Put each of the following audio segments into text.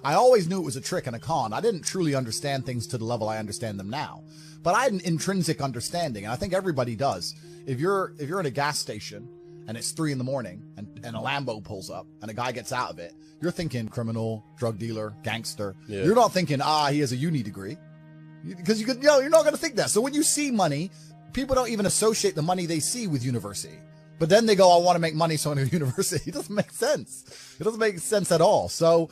I always knew it was a trick and a con. I didn't truly understand things to the level I understand them now, but I had an intrinsic understanding, and I think everybody does. If you're in a gas station and it's 3 in the morning and a Lambo pulls up and a guy gets out of it, you're thinking criminal, drug dealer, gangster. Yeah. You're not thinking, he has a uni degree, because you're not going to think that. So when you see money, people don't even associate the money they see with university. But then they go, I want to make money, so I go to university. It doesn't make sense. It doesn't make sense at all. So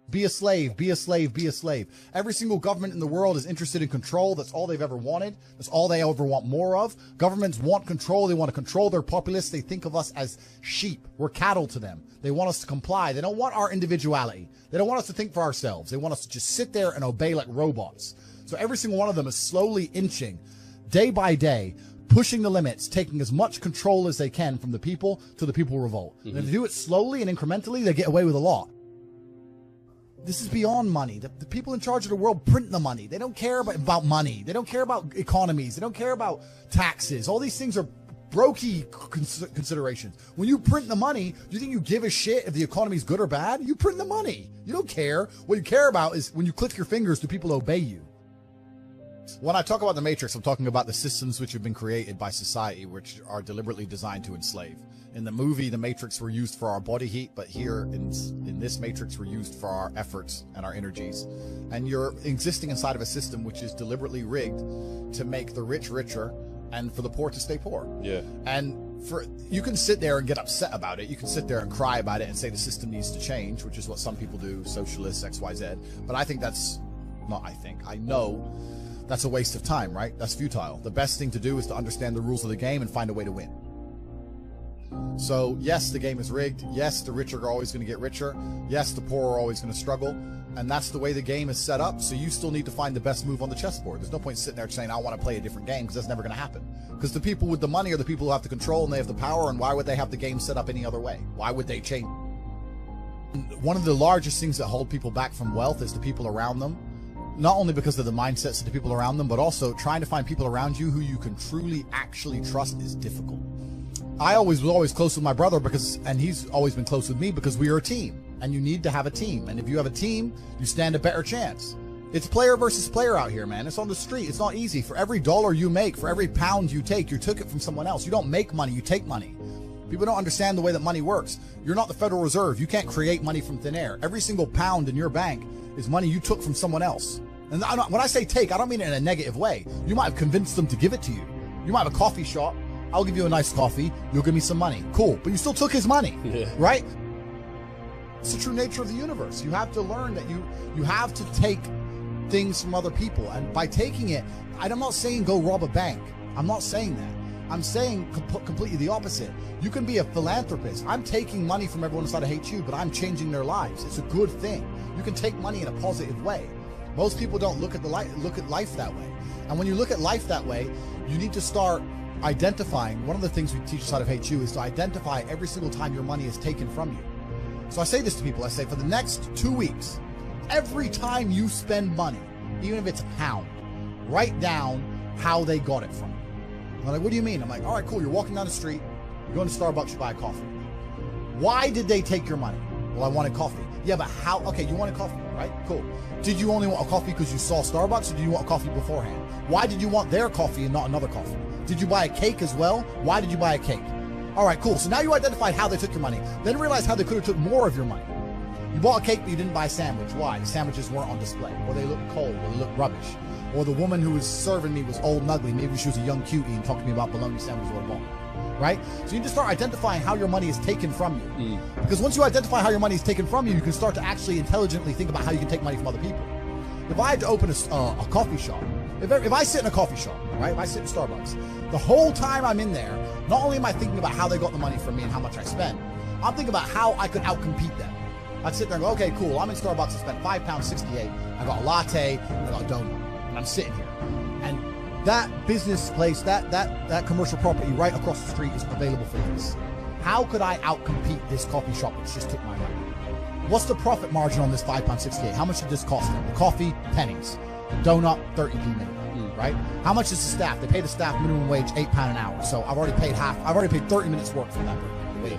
be a slave, be a slave, be a slave. Every single government in the world is interested in control. That's all they've ever wanted. That's all they ever want more of. Governments want control. They want to control their populace. They think of us as sheep. We're cattle to them. They want us to comply. They don't want our individuality. They don't want us to think for ourselves. They want us to just sit there and obey like robots. So every single one of them is slowly inching, day by day, pushing the limits, taking as much control as they can from the people to the people revolt. And if they do it slowly and incrementally, they get away with a lot. This is beyond money. The people in charge of the world print the money. They don't care about money. They don't care about economies. They don't care about taxes. All these things are brokey considerations. When you print the money, do you think you give a shit if the economy is good or bad? You print the money. You don't care. What you care about is when you click your fingers, do people obey you? When I talk about the Matrix, I'm talking about the systems which have been created by society, which are deliberately designed to enslave. In the movie, the Matrix were used for our body heat, but here in this Matrix, we're used for our efforts and our energies. And you're existing inside of a system which is deliberately rigged to make the rich richer and for the poor to stay poor. Yeah. And you can sit there and get upset about it. You can sit there and cry about it and say the system needs to change, which is what some people do, socialists, XYZ. But I think I know that's a waste of time, right? That's futile. The best thing to do is to understand the rules of the game and find a way to win. So yes, the game is rigged. Yes, the rich are always going to get richer. Yes, the poor are always going to struggle. And that's the way the game is set up. So you still need to find the best move on the chessboard. There's no point sitting there saying, I want to play a different game, because that's never going to happen. Because the people with the money are the people who have the control and they have the power. And why would they have the game set up any other way? Why would they change? One of the largest things that hold people back from wealth is the people around them. Not only because of the mindsets of the people around them, but also trying to find people around you who you can truly actually trust is difficult. I was always close with my brother and he's always been close with me because we are a team, and you need to have a team. And if you have a team, you stand a better chance. It's player versus player out here, man. It's on the street. It's not easy. For every dollar you make, for every pound you took it from someone else. You don't make money, you take money. People don't understand the way that money works. You're not the Federal Reserve. You can't create money from thin air. Every single pound in your bank is money you took from someone else. And when I say take, I don't mean it in a negative way. You might have convinced them to give it to you. You might have a coffee shop. I'll give you a nice coffee. You'll give me some money. Cool. But you still took his money, right? It's the true nature of the universe. You have to learn that you have to take things from other people. And by taking it, I'm not saying go rob a bank. I'm not saying that. I'm saying completely the opposite. You can be a philanthropist. I'm taking money from everyone inside of HU, but I'm changing their lives. It's a good thing. You can take money in a positive way. Most people don't look at life that way. And when you look at life that way, you need to start identifying. One of the things we teach inside of HU is to identify every single time your money is taken from you. So I say this to people. I say, for the next 2 weeks, every time you spend money, even if it's a pound, write down how they got it from you. And they're like, what do you mean? I'm like, all right, cool. You're walking down the street. You're going to Starbucks. You buy a coffee. Why did they take your money? Well, I wanted coffee. Yeah, but how? Okay, you wanted coffee, right? Cool. Did you only want a coffee because you saw Starbucks, or did you want coffee beforehand? Why did you want their coffee and not another coffee? Did you buy a cake as well? Why did you buy a cake? All right, cool. So now you identified how they took your money. Then realize how they could have took more of your money. You bought a cake, but you didn't buy a sandwich. Why? The sandwiches weren't on display, or they looked cold, or they looked rubbish. Or the woman who was serving me was old and ugly. Maybe she was a young cutie and talked to me about bologna sandwiches or a ball. Right? So you need to start identifying how your money is taken from you. Because once you identify how your money is taken from you, you can start to actually intelligently think about how you can take money from other people. If I had to open a coffee shop, if I sit in a coffee shop, right? If I sit in Starbucks, the whole time I'm in there, not only am I thinking about how they got the money from me and how much I spent, I'm thinking about how I could outcompete them. I'd sit there and go, okay, cool. I'm in Starbucks. I spent £5.68. I got a latte and I got a donut, and I'm sitting here. And that business place, that commercial property right across the street is available for this. How could I outcompete this coffee shop which just took my money? What's the profit margin on this £5.68? How much did this cost them? The coffee, pennies. Donut, 30p minimum, right? How much is the staff? They pay the staff minimum wage £8 an hour. So I've already paid 30 minutes work for that lady.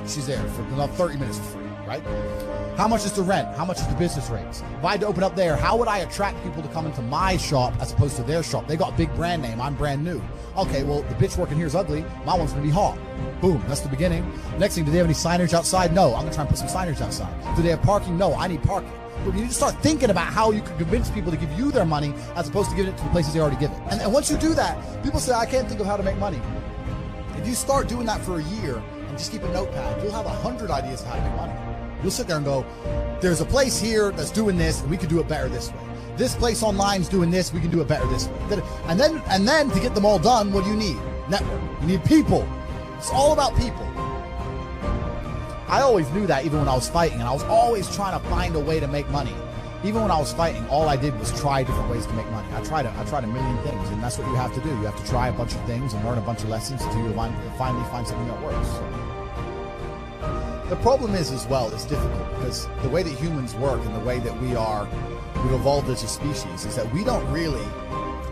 She's there for another 30 minutes for free, right? How much is the rent? How much is the business rates? If I had to open up there, how would I attract people to come into my shop as opposed to their shop? They got a big brand name. I'm brand new. Okay, well, the bitch working here is ugly. My one's going to be hot. Boom, that's the beginning. Next thing, do they have any signage outside? No, I'm going to try and put some signage outside. Do they have parking? No, I need parking. But you need to start thinking about how you can convince people to give you their money as opposed to giving it to the places they already give it. And once you do that, people say, I can't think of how to make money. If you start doing that for a year and just keep a notepad, you'll have 100 ideas of how to make money. You'll sit there and go, there's a place here that's doing this, and we could do it better this way. This place online is doing this, we can do it better this way. And then to get them all done, what do you need? Network. You need people. It's all about people. I always knew that even when I was fighting, and I was always trying to find a way to make money. Even when I was fighting, all I did was try different ways to make money. I tried a million things, and that's what you have to do. You have to try a bunch of things and learn a bunch of lessons until you finally find something that works. The problem is, as well, it's difficult because the way that humans work and the way that we've evolved as a species is that we don't really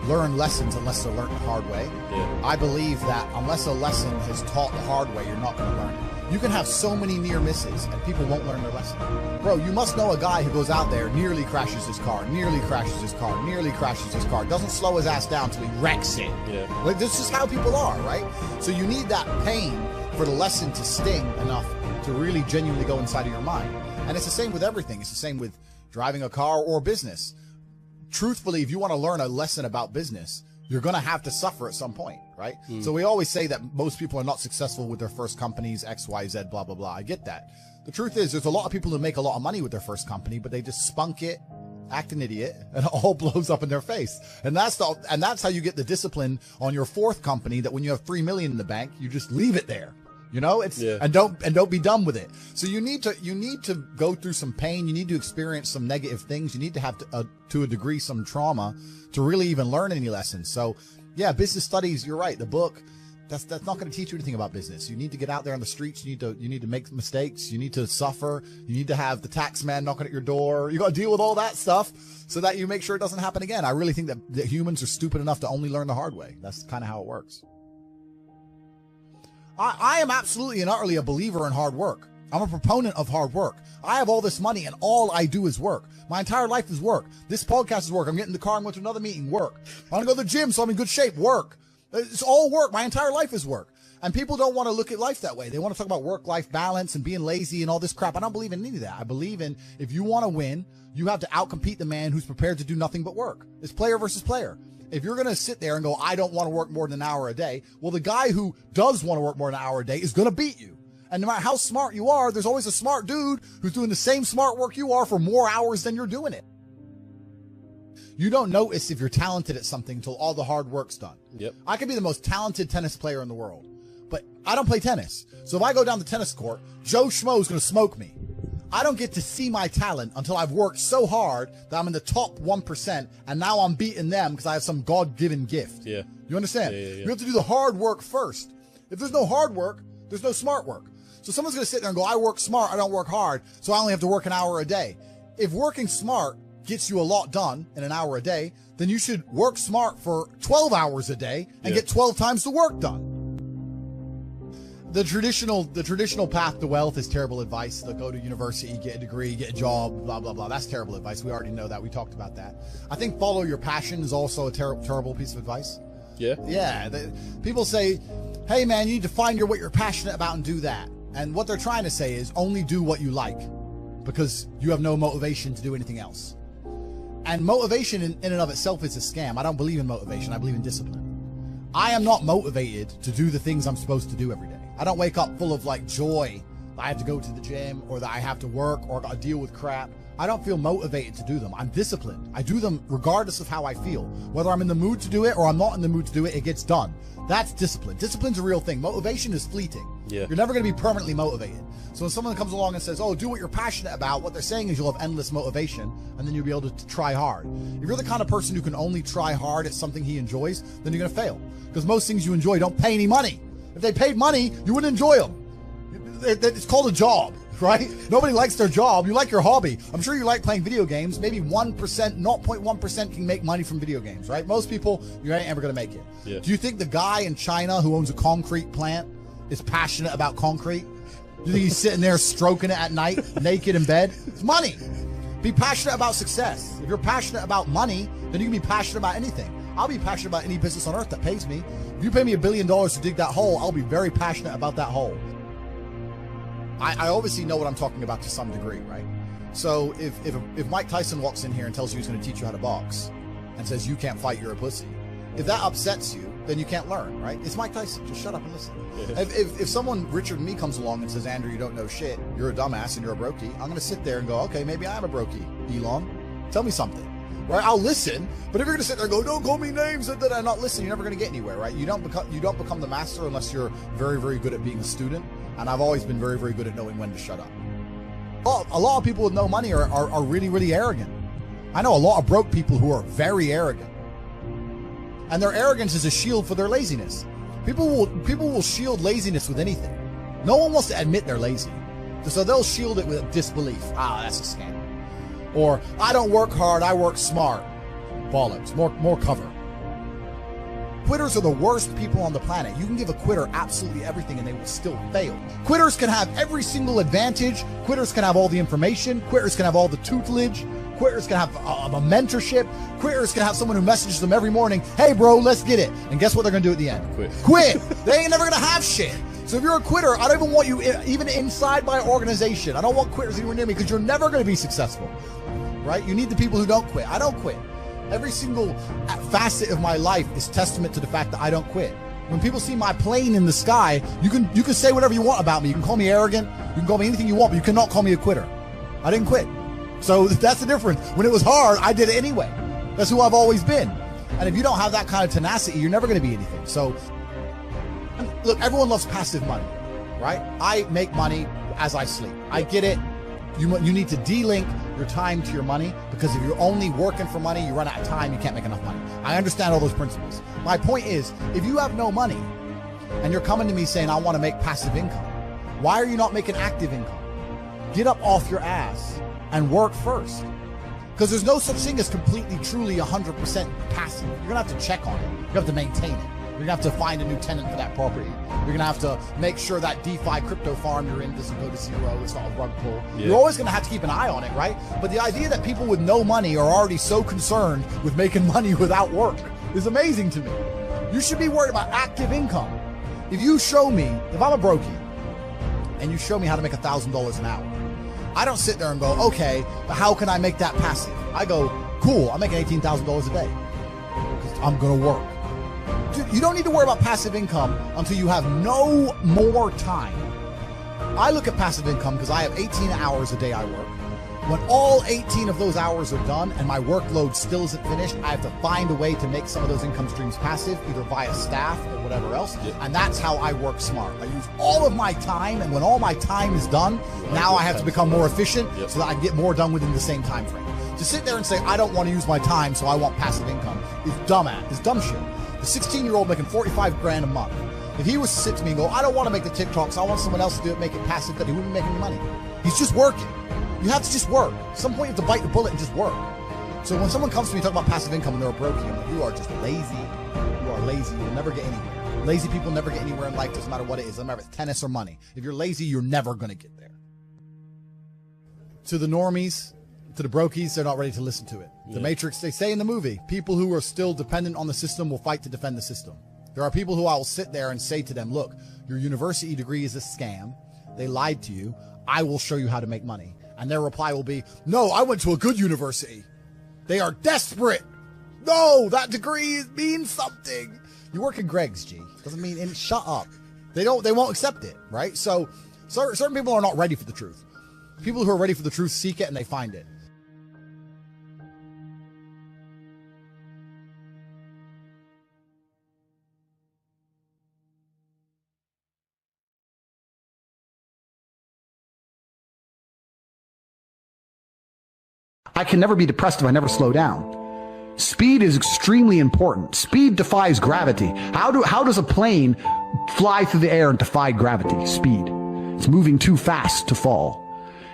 learn lessons unless they're learned the hard way. Yeah. I believe that unless a lesson is taught the hard way, you're not going to learn it. You can have so many near misses and people won't learn their lesson. Bro, you must know a guy who goes out there, nearly crashes his car, nearly crashes his car, nearly crashes his car, doesn't slow his ass down until he wrecks it. Yeah. Like, this is how people are, right? So you need that pain for the lesson to sting enough to really genuinely go inside of your mind. And it's the same with everything. It's the same with driving a car or business. Truthfully, if you want to learn a lesson about business, you're going to have to suffer at some point, right? So we always say that most people are not successful with their first companies, X, Y, Z, blah, blah, blah. I get that. The truth is there's a lot of people who make a lot of money with their first company, but they just spunk it, act an idiot, and it all blows up in their face. And that's how you get the discipline on your fourth company, that when you have $3 million in the bank, you just leave it there. You know, and don't be done with it. So you need to go through some pain. You need to experience some negative things. You need to have to a degree some trauma to really even learn any lessons. So yeah, business studies, you're right. The book, that's not going to teach you anything about business. You need to get out there on the streets. You need to make mistakes. You need to suffer. You need to have the tax man knocking at your door. You got to deal with all that stuff so that you make sure it doesn't happen again. I really think that humans are stupid enough to only learn the hard way. That's kind of how it works. I am absolutely and utterly a believer in hard work. I'm a proponent of hard work. I have all this money and all I do is work. My entire life is work. This podcast is work. I'm getting in the car and going to another meeting. Work. I want to go to the gym so I'm in good shape. Work. It's all work. My entire life is work. And people don't want to look at life that way. They want to talk about work-life balance and being lazy and all this crap. I don't believe in any of that. I believe in, if you want to win, you have to outcompete the man who's prepared to do nothing but work. It's player versus player. If you're going to sit there and go, I don't want to work more than an hour a day, well, the guy who does want to work more than an hour a day is going to beat you. And no matter how smart you are, there's always a smart dude who's doing the same smart work you are for more hours than you're doing it. You don't notice if you're talented at something until all the hard work's done. Yep. I could be the most talented tennis player in the world, but I don't play tennis. So if I go down the tennis court, Joe Schmo is going to smoke me. I don't get to see my talent until I've worked so hard that I'm in the top 1%, and now I'm beating them because I have some God-given gift. Yeah. You understand? Yeah. You have to do the hard work first. If there's no hard work, there's no smart work. So someone's going to sit there and go, I work smart, I don't work hard, so I only have to work an hour a day. If working smart gets you a lot done in an hour a day, then you should work smart for 12 hours a day and get 12 times the work done. The traditional path to wealth is terrible advice. They'll go to university, get a degree, get a job, blah, blah, blah. That's terrible advice. We already know that. We talked about that. I think follow your passion is also a terrible piece of advice. Yeah. Yeah. People say, hey, man, you need to find what you're passionate about and do that. And what they're trying to say is only do what you like because you have no motivation to do anything else. And motivation in and of itself is a scam. I don't believe in motivation. I believe in discipline. I am not motivated to do the things I'm supposed to do every day. I don't wake up full of like joy that I have to go to the gym or that I have to work or got to deal with crap. I don't feel motivated to do them. I'm disciplined. I do them regardless of how I feel. Whether I'm in the mood to do it or I'm not in the mood to do it, it gets done. That's discipline. Discipline's a real thing. Motivation is fleeting. Yeah. You're never going to be permanently motivated. So when someone comes along and says, oh, do what you're passionate about, what they're saying is you'll have endless motivation and then you'll be able to try hard. If you're the kind of person who can only try hard at something he enjoys, then you're going to fail. Because most things you enjoy don't pay any money. If they paid money, you wouldn't enjoy them. It's called a job, right? Nobody likes their job. You like your hobby. I'm sure you like playing video games. Maybe 1%, 0.1% can make money from video games, right? Most people, you ain't ever going to make it. Yeah. Do you think the guy in China who owns a concrete plant is passionate about concrete? You think he's sitting there stroking it at night, naked in bed? It's money. Be passionate about success. If you're passionate about money, then you can be passionate about anything. I'll be passionate about any business on earth that pays me. If you pay me $1 billion to dig that hole, I'll be very passionate about that hole. I obviously know what I'm talking about to some degree, right? So if Mike Tyson walks in here and tells you he's going to teach you how to box and says you can't fight, you're a pussy, if that upsets you, then you can't learn, right? It's Mike Tyson. Just shut up and listen. If someone richer than me comes along and says, Andrew, you don't know shit, you're a dumbass and you're a brokey, I'm going to sit there and go, okay, maybe I am a brokey, Elon. Tell me something, right? I'll listen. But if you're going to sit there and go, don't call me names and then I not listen, you're never going to get anywhere, right? You don't become the master unless you're very, very good at being a student. And I've always been very, very good at knowing when to shut up. A lot of people with no money are really, really arrogant. I know a lot of broke people who are very arrogant. And their arrogance is a shield for their laziness. People will shield laziness with anything. No one wants to admit they're lazy. So they'll shield it with disbelief. Ah, that's a scam. Or, I don't work hard, I work smart. Bollocks, more cover. Quitters are the worst people on the planet. You can give a quitter absolutely everything and they will still fail. Quitters can have every single advantage. Quitters can have all the information. Quitters can have all the tutelage. Quitters can have a mentorship. Quitters can have someone who messages them every morning, hey bro, let's get it. And guess what they're going to do at the end? Quit. They ain't never going to have shit. So if you're a quitter, I don't even want you even inside my organization. I don't want quitters anywhere near me because you're never going to be successful, right? You need the people who don't quit. I don't quit. Every single facet of my life is testament to the fact that I don't quit. When people see my plane in the sky, you can say whatever you want about me. You can call me arrogant. You can call me anything you want, but you cannot call me a quitter. I didn't quit. So that's the difference. When it was hard, I did it anyway. That's who I've always been. And if you don't have that kind of tenacity, you're never going to be anything. So, look, everyone loves passive money, right? I make money as I sleep. I get it. You need to de-link your time to your money because if you're only working for money, you run out of time, you can't make enough money. I understand all those principles. My point is, if you have no money and you're coming to me saying, I want to make passive income, why are you not making active income? Get up off your ass and work first. Because there's no such thing as completely, truly 100% passive. You're going to have to check on it. You have to maintain it. You're going to have to find a new tenant for that property. You're going to have to make sure that DeFi crypto farm you're in doesn't go to zero. It's not a rug pull. Yeah. You're always going to have to keep an eye on it, right? But the idea that people with no money are already so concerned with making money without work is amazing to me. You should be worried about active income. If you show me, if I'm a brokey, and you show me how to make $1,000 an hour, I don't sit there and go, okay, but how can I make that passive? I go, cool, I'm making $18,000 a day because I'm going to work. Dude, you don't need to worry about passive income until you have no more time. I look at passive income because I have 18 hours a day I work. When all 18 of those hours are done and my workload still isn't finished, I have to find a way to make some of those income streams passive, either via staff or whatever else. Yep. And that's how I work smart. I use all of my time, and when all my time is done, now I have to become more efficient so that I can get more done within the same time frame. To sit there and say, I don't want to use my time, so I want passive income, is dumb shit. The 16-year-old making 45 grand a month, if he was to sit to me and go, I don't want to make the TikToks, I want someone else to do it, make it passive, that he wouldn't be making any money. He's just working. You have to just work. At some point, you have to bite the bullet and just work. So when someone comes to me talking about passive income and they're a brokey, I'm like, you are just lazy. You are lazy. You'll never get anywhere. Lazy people never get anywhere in life, doesn't matter what it is. Doesn't matter if it's tennis or money. If you're lazy, you're never going to get there. To the normies, to the brokies, they're not ready to listen to it. Yeah. The Matrix, they say in the movie, people who are still dependent on the system will fight to defend the system. There are people who I will sit there and say to them, look, your university degree is a scam. They lied to you. I will show you how to make money. And their reply will be, no, I went to a good university. They are desperate. No, that degree means something. You work in Greg's, G. Doesn't mean, and shut up. They won't accept it, right? So certain people are not ready for the truth. People who are ready for the truth seek it and they find it. I can never be depressed if I never slow down. Speed is extremely important. Speed defies gravity. How does a plane fly through the air and defy gravity? Speed. It's moving too fast to fall.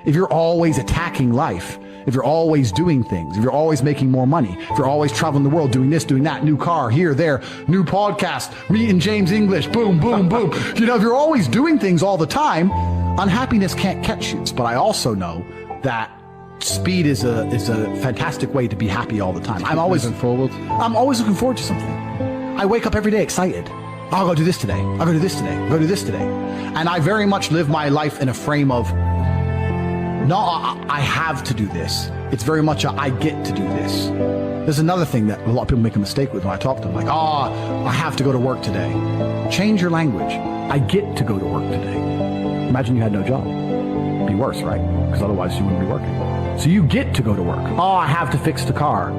If you're always attacking life, if you're always doing things, if you're always making more money, if you're always traveling the world, doing this, doing that, new car, here, there, new podcast, reading James English, boom, boom, boom. You know, if you're always doing things all the time, unhappiness can't catch you. But I also know that speed is a fantastic way to be happy all the time. I'm always looking forward to something. I wake up every day excited. I'll go do this today. I'll go do this today. I'll go do this today. And I very much live my life in a frame of, no, I have to do this. It's very much I get to do this. There's another thing that a lot of people make a mistake with when I talk to them, like, I have to go to work today. Change your language. I get to go to work today. Imagine you had no job. It'd be worse, right? Because otherwise you wouldn't be working. So you get to go to work. I have to fix the car.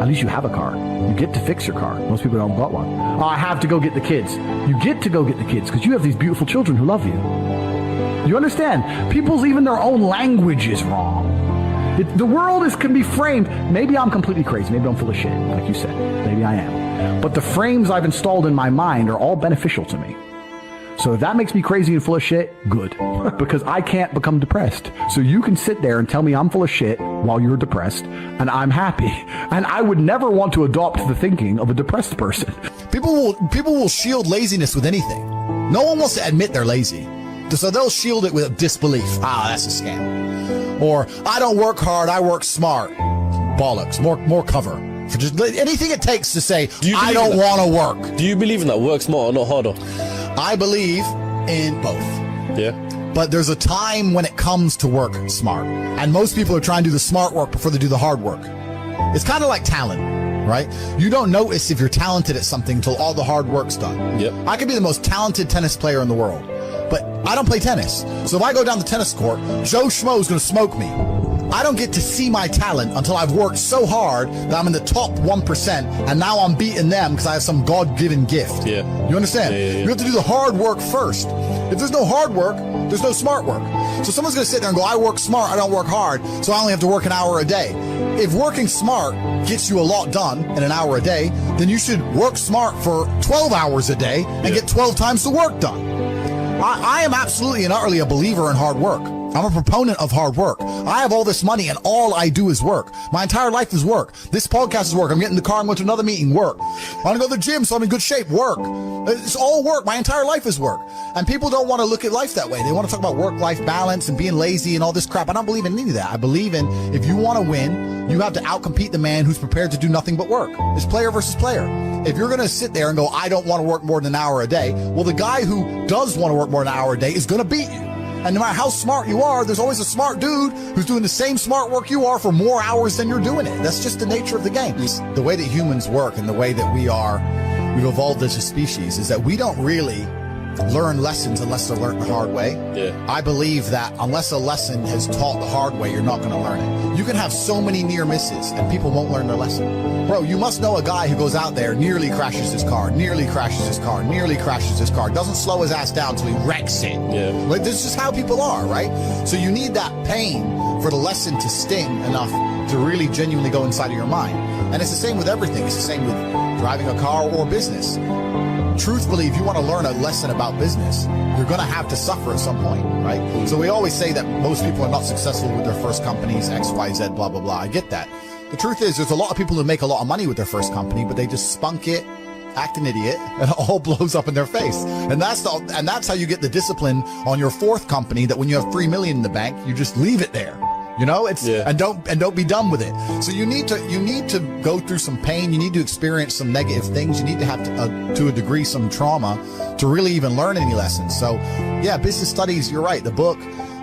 At least you have a car. You get to fix your car. Most people don't got one. I have to go get the kids. You get to go get the kids because you have these beautiful children who love you. You understand? People's, even their own language is wrong. The world can be framed. Maybe I'm completely crazy. Maybe I'm full of shit, like you said. Maybe I am. But the frames I've installed in my mind are all beneficial to me. So if that makes me crazy and full of shit, good. Because I can't become depressed. So you can sit there and tell me I'm full of shit while you're depressed, and I'm happy. And I would never want to adopt the thinking of a depressed person. People will shield laziness with anything. No one wants to admit they're lazy. So they'll shield it with disbelief. That's a scam. Or, I don't work hard, I work smart. Bollocks. More cover. For just anything it takes to say, I don't want to work. Do you believe in that? Work smart or not harder? I believe in both. Yeah. But there's a time when it comes to work smart. And most people are trying to do the smart work before they do the hard work. It's kind of like talent, right? You don't notice if you're talented at something until all the hard work's done. Yep. I could be the most talented tennis player in the world, but I don't play tennis. So if I go down the tennis court, Joe Schmo's going to smoke me. I don't get to see my talent until I've worked so hard that I'm in the top 1%, and now I'm beating them because I have some God-given gift. Yeah. You understand? Yeah. You have to do the hard work first. If there's no hard work, there's no smart work. So someone's going to sit there and go, I work smart, I don't work hard, so I only have to work an hour a day. If working smart gets you a lot done in an hour a day, then you should work smart for 12 hours a day and get 12 times the work done. I am absolutely and utterly a believer in hard work. I'm a proponent of hard work. I have all this money and all I do is work. My entire life is work. This podcast is work. I'm getting in the car and going to another meeting, work. I want to go to the gym so I'm in good shape, work. It's all work. My entire life is work. And people don't want to look at life that way. They want to talk about work-life balance and being lazy and all this crap. I don't believe in any of that. I believe in, if you want to win, you have to outcompete the man who's prepared to do nothing but work. It's player versus player. If you're going to sit there and go, I don't want to work more than an hour a day, well, the guy who does want to work more than an hour a day is going to beat you. And no matter how smart you are, there's always a smart dude who's doing the same smart work you are for more hours than you're doing it. That's just the nature of the game. The way that humans work and the way that we've evolved as a species is that we don't really learn lessons unless they're learned the hard way. Yeah. I believe that unless a lesson is taught the hard way, you're not going to learn it. You can have so many near misses and people won't learn their lesson. Bro, you must know a guy who goes out there, nearly crashes his car, doesn't slow his ass down until he wrecks it. Yeah. Like, this is just how people are, right? So you need that pain for the lesson to sting enough to really genuinely go inside of your mind. And it's the same with everything. It's the same with driving a car or business. Truthfully, if you want to learn a lesson about business, you're going to have to suffer at some point, right? So we always say that most people are not successful with their first companies, X, Y, Z, blah, blah, blah. I get that. The truth is, there's a lot of people who make a lot of money with their first company, but they just spunk it, act an idiot, and it all blows up in their face. And that's how you get the discipline on your fourth company, that when you have $3 million in the bank, you just leave it there. You know, and don't be done with it. So you need to go through some pain. You need to experience some negative things. You need to have to a degree some trauma to really even learn any lessons. So yeah, business studies, you're right. The book,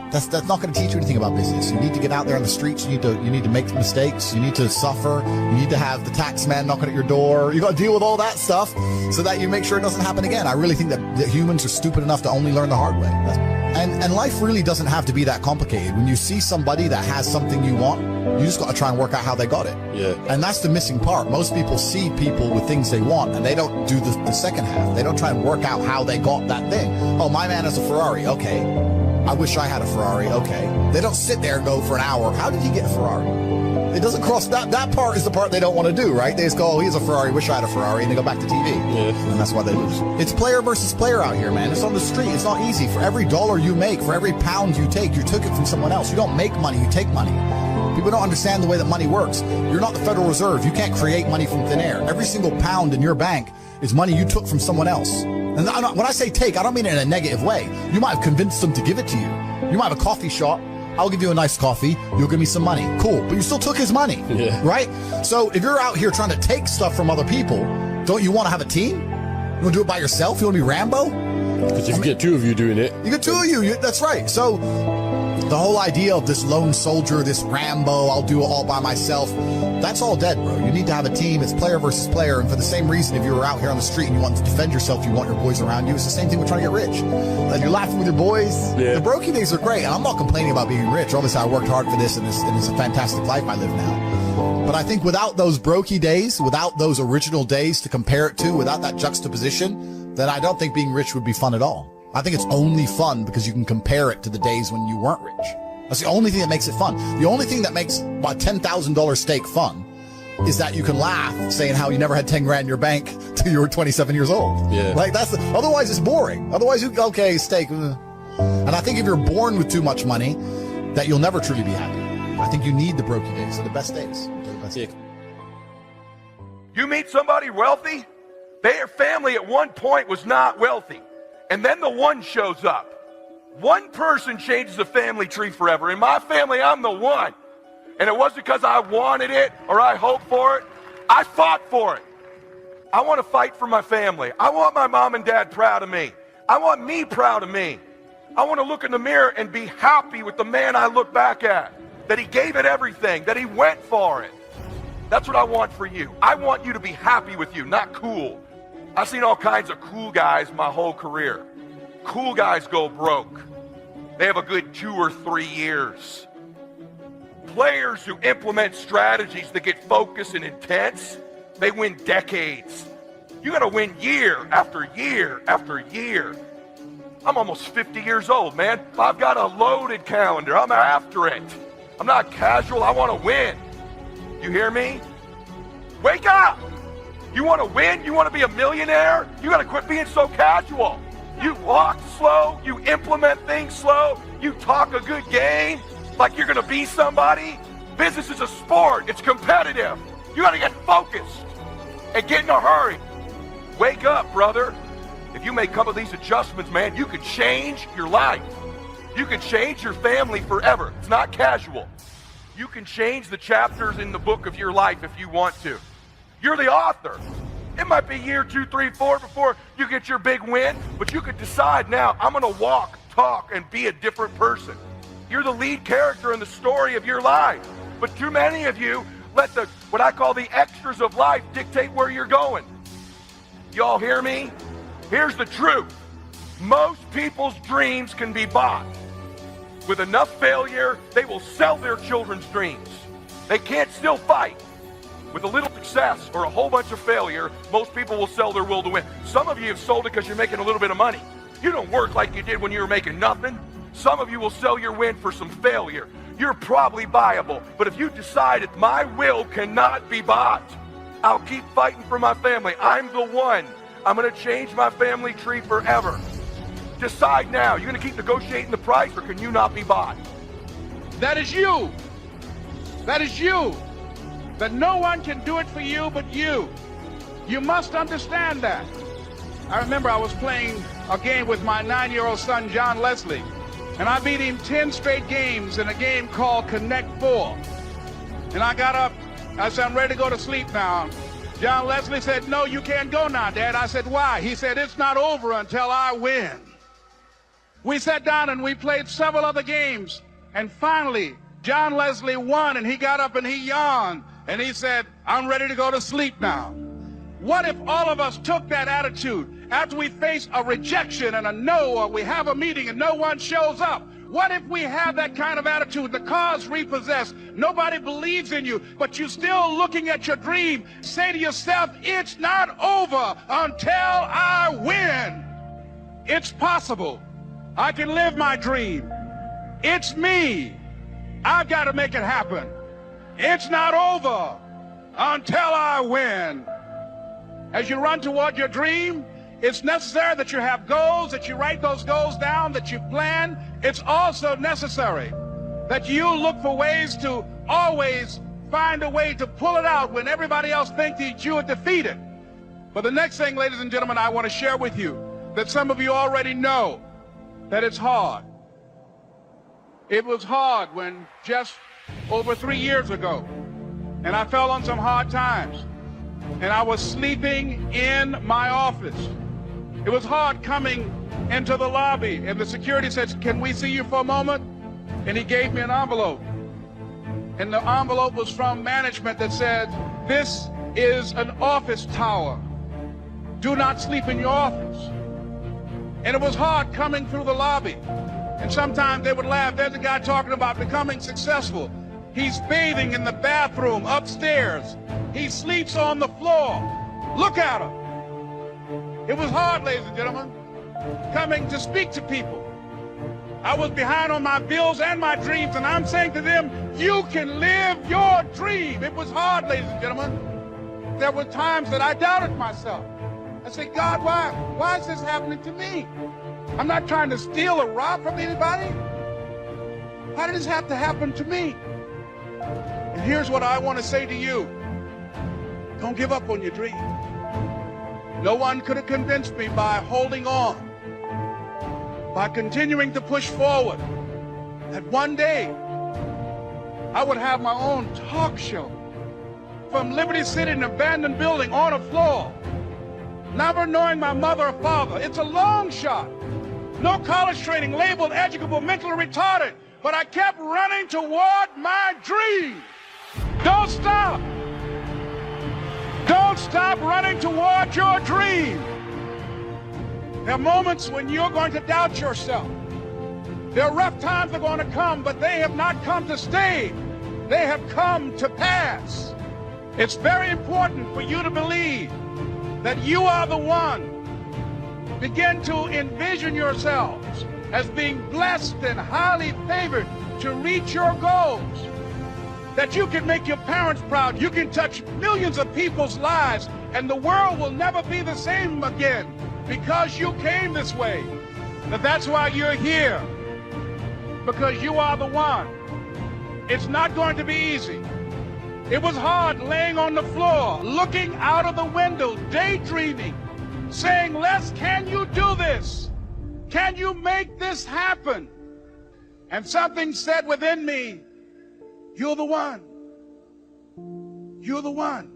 that's not going to teach you anything about business. You need to get out there on the streets. You need to make mistakes. You need to suffer. You need to have the tax man knocking at your door. You got to deal with all that stuff so that you make sure it doesn't happen again. I really think that humans are stupid enough to only learn the hard way. And life really doesn't have to be that complicated. When you see somebody that has something you want, you just got to try and work out how they got it. Yeah. And that's the missing part. Most people see people with things they want, and they don't do the second half. They don't try and work out how they got that thing. Oh, my man has a Ferrari. Okay. I wish I had a Ferrari. Okay. They don't sit there and go for an hour, how did he get a Ferrari? It doesn't cross that part is the part they don't want to do, right? They just go, oh, he has a Ferrari, wish I had a Ferrari, and they go back to TV. Yeah. And that's why they lose. It's player versus player out here, man. It's on the street. It's not easy. For every dollar you make, for every pound you take, you took it from someone else. You don't make money, you take money. People don't understand the way that money works. You're not the Federal Reserve. You can't create money from thin air. Every single pound in your bank is money you took from someone else. And when I say take, I don't mean it in a negative way. You might have convinced them to give it to you. You might have a coffee shop. I'll give you a nice coffee. You'll give me some money. Cool. But you still took his money, right? So if you're out here trying to take stuff from other people, don't you want to have a team? You want to do it by yourself? You want to be Rambo? Because if you get two of you doing it. You get two of you. That's right. So the whole idea of this lone soldier, this Rambo, I'll do it all by myself, that's all dead, bro. You need to have a team. It's player versus player. And for the same reason, if you were out here on the street and you want to defend yourself, you want your boys around you. It's the same thing with trying to get rich. You're laughing with your boys. Yeah. The brokey days are great. And I'm not complaining about being rich. Obviously, I worked hard for this, and it's a fantastic life I live now. But I think without those brokey days, without those original days to compare it to, without that juxtaposition, then I don't think being rich would be fun at all. I think it's only fun because you can compare it to the days when you weren't rich. That's the only thing that makes it fun. The only thing that makes a $10,000 steak fun is that you can laugh saying how you never had 10 grand in your bank till you were 27 years old. Yeah. Like otherwise it's boring. Otherwise okay, steak. And I think if you're born with too much money, that you'll never truly be happy. I think you need the brokey days. They're the best days. They're the best days. You meet somebody wealthy, their family at one point was not wealthy. And then the one shows up. One person changes the family tree forever. In my family, I'm the one. And it wasn't because I wanted it or I hoped for it. I fought for it. I want to fight for my family. I want my mom and dad proud of me. I want me proud of me. I want to look in the mirror and be happy with the man I look back at. That he gave it everything, that he went for it. That's what I want for you. I want you to be happy with you, not cool. I've seen all kinds of cool guys my whole career. Cool guys go broke. They have a good 2 or 3 years. Players who implement strategies that get focused and intense, they win decades. You got to win year after year after year. I'm almost 50 years old, man. I've got a loaded calendar. I'm after it. I'm not casual. I want to win. You hear me? Wake up! You want to win? You want to be a millionaire? You got to quit being so casual. You walk slow. You implement things slow. You talk a good game like you're going to be somebody. Business is a sport. It's competitive. You got to get focused and get in a hurry. Wake up, brother. If you make a couple of these adjustments, man, you could change your life. You can change your family forever. It's not casual. You can change the chapters in the book of your life if you want to. You're the author. It might be year 2, 3, 4 before you get your big win, but you could decide now, I'm going to walk, talk, and be a different person. You're the lead character in the story of your life. But too many of you let what I call the extras of life dictate where you're going. Y'all hear me? Here's the truth. Most people's dreams can be bought. With enough failure, they will sell their children's dreams. They can't still fight. With a little success or a whole bunch of failure, most people will sell their will to win. Some of you have sold it because you're making a little bit of money. You don't work like you did when you were making nothing. Some of you will sell your win for some failure. You're probably buyable. But if you decide that my will cannot be bought, I'll keep fighting for my family. I'm the one. I'm going to change my family tree forever. Decide now. You're going to keep negotiating the price, or can you not be bought? That is you. That is you. That no one can do it for you but you. You must understand that. I remember I was playing a game with my 9-year-old son, John Leslie, and I beat him 10 straight games in a game called Connect 4. And I got up. I said, I'm ready to go to sleep now. John Leslie said, no, you can't go now, Dad. I said, why? He said, it's not over until I win. We sat down and we played several other games. And finally, John Leslie won, and he got up and he yawned. And he said, I'm ready to go to sleep now. What if all of us took that attitude after we face a rejection and a no, or we have a meeting and no one shows up? What if we have that kind of attitude? The car's repossessed. Nobody believes in you, but you're still looking at your dream. Say to yourself, it's not over until I win. It's possible. I can live my dream. It's me. I've got to make it happen. It's not over until I win. As you run toward your dream, it's necessary that you have goals, that you write those goals down, that you plan. It's also necessary that you look for ways to always find a way to pull it out when everybody else thinks that you are defeated. But the next thing, ladies and gentlemen, I want to share with you that some of you already know that it's hard. It was hard when just over 3 years ago, and I fell on some hard times, and I was sleeping in my office. It was hard coming into the lobby, and the security said, "Can we see you for a moment?" And he gave me an envelope. And the envelope was from management that said, "This is an office tower. Do not sleep in your office." And it was hard coming through the lobby. And sometimes they would laugh. There's a guy talking about becoming successful. He's bathing in the bathroom upstairs. He sleeps on the floor. Look at him. It was hard, ladies and gentlemen, coming to speak to people. I was behind on my bills and my dreams, and I'm saying to them, you can live your dream. It was hard, ladies and gentlemen. There were times that I doubted myself. I said, God, why is this happening to me? I'm not trying to steal or rob from anybody. Why did this have to happen to me? And here's what I want to say to you. Don't give up on your dream. No one could have convinced me by holding on, by continuing to push forward, that one day I would have my own talk show from Liberty City, an abandoned building on a floor, never knowing my mother or father. It's a long shot. No college training, labeled educable, mentally retarded, but I kept running toward my dream. Don't stop. Don't stop running toward your dream. There are moments when you're going to doubt yourself. There are rough times that are going to come, but they have not come to stay. They have come to pass. It's very important for you to believe that you are the one. Begin to envision yourselves as being blessed and highly favored to reach your goals. That you can make your parents proud. You can touch millions of people's lives, and the world will never be the same again because you came this way. That's why you're here, because you are the one. It's not going to be easy. It was hard laying on the floor, looking out of the window, daydreaming, saying, Les, can you do this? Can you make this happen? And something said within me, you're the one. You're the one.